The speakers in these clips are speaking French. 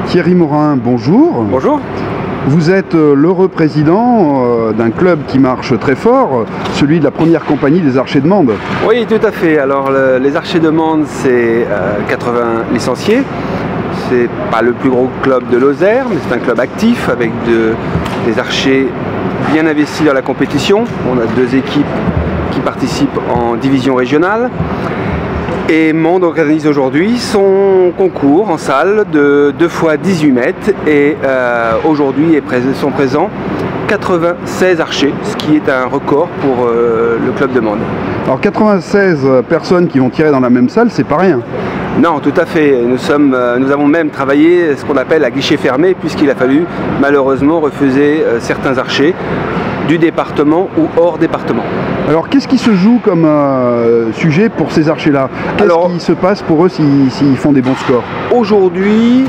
Thierry Morin, bonjour. Bonjour. Vous êtes l'heureux président d'un club qui marche très fort, celui de la première compagnie des Archers de Mende. Oui, tout à fait. Alors, les Archers de Mende, c'est 80 licenciés. C'est pas le plus gros club de Lozère, mais c'est un club actif avec des archers bien investis dans la compétition. On a 2 équipes qui participent en division régionale. Et Mende organise aujourd'hui son concours en salle de 2 fois 18 mètres et aujourd'hui sont présents 96 archers, ce qui est un record pour le club de Mende. Alors 96 personnes qui vont tirer dans la même salle, c'est pas rien. Non, tout à fait. Nous avons même travaillé ce qu'on appelle à guichet fermé, puisqu'il a fallu malheureusement refuser certains archers du département ou hors département. Alors qu'est-ce qui se joue comme sujet pour ces archers-là? Qu'est-ce qui se passe pour eux s'ils font des bons scores? Aujourd'hui,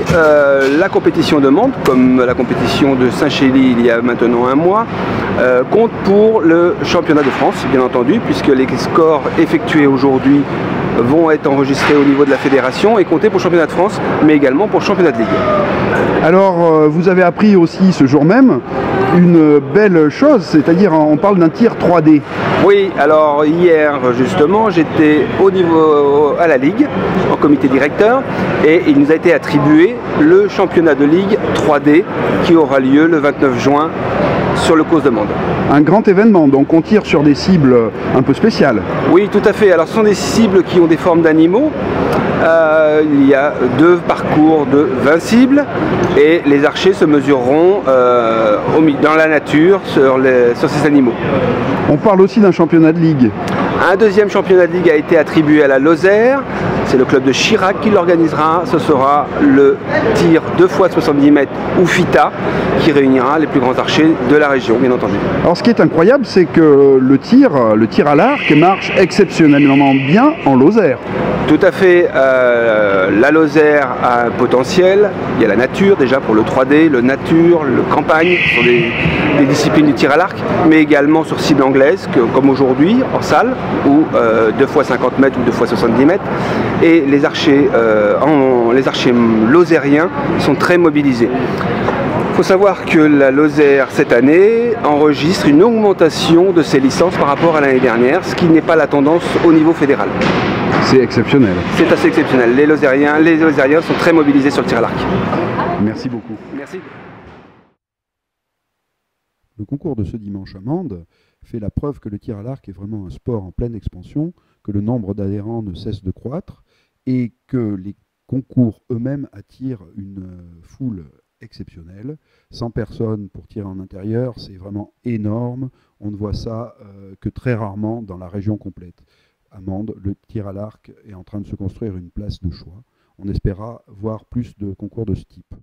la compétition de Mende, comme la compétition de Saint-Chély il y a maintenant un mois, compte pour le championnat de France, bien entendu, puisque les scores effectués aujourd'hui vont être enregistrés au niveau de la fédération et compter pour le championnat de France, mais également pour le championnat de Ligue. Alors, vous avez appris aussi ce jour même une belle chose, c'est-à-dire on parle d'un tir 3D. Oui, alors hier justement, j'étais à la Ligue, en comité directeur, et il nous a été attribué le championnat de Ligue 3D qui aura lieu le 29 juin sur le Causse de Mende. Un grand événement, donc on tire sur des cibles un peu spéciales. Oui, tout à fait. Alors ce sont des cibles qui ont des formes d'animaux. Il y a 2 parcours de 20 cibles et les archers se mesureront dans la nature sur ces animaux. On parle aussi d'un championnat de ligue. Un 2e championnat de ligue a été attribué à la Lozère. C'est le club de Chirac qui l'organisera. Ce sera le tir 2 fois 70 mètres ou FITA qui réunira les plus grands archers de la région, bien entendu. Alors ce qui est incroyable, c'est que le tir à l'arc marche exceptionnellement bien en Lozère. Tout à fait. La Lozère a un potentiel. Il y a la nature déjà pour le 3D, le nature, le campagne, sur des disciplines du tir à l'arc, mais également sur cible anglaise, comme aujourd'hui en salle, ou 2 fois 50 mètres ou 2 fois 70 mètres. Et les archers lozériens sont très mobilisés. Il faut savoir que la Lozère, cette année, enregistre une augmentation de ses licences par rapport à l'année dernière, ce qui n'est pas la tendance au niveau fédéral. C'est exceptionnel. C'est assez exceptionnel. Les Lozériens sont très mobilisés sur le tir à l'arc. Merci beaucoup. Merci. Le concours de ce dimanche à Mende fait la preuve que le tir à l'arc est vraiment un sport en pleine expansion, que le nombre d'adhérents ne cesse de croître et que les concours eux-mêmes attirent une foule exceptionnelle. 100 personnes pour tirer en intérieur, c'est vraiment énorme. On ne voit ça que très rarement dans la région complète. À Mende, le tir à l'arc est en train de se construire une place de choix. On espérera voir plus de concours de ce type.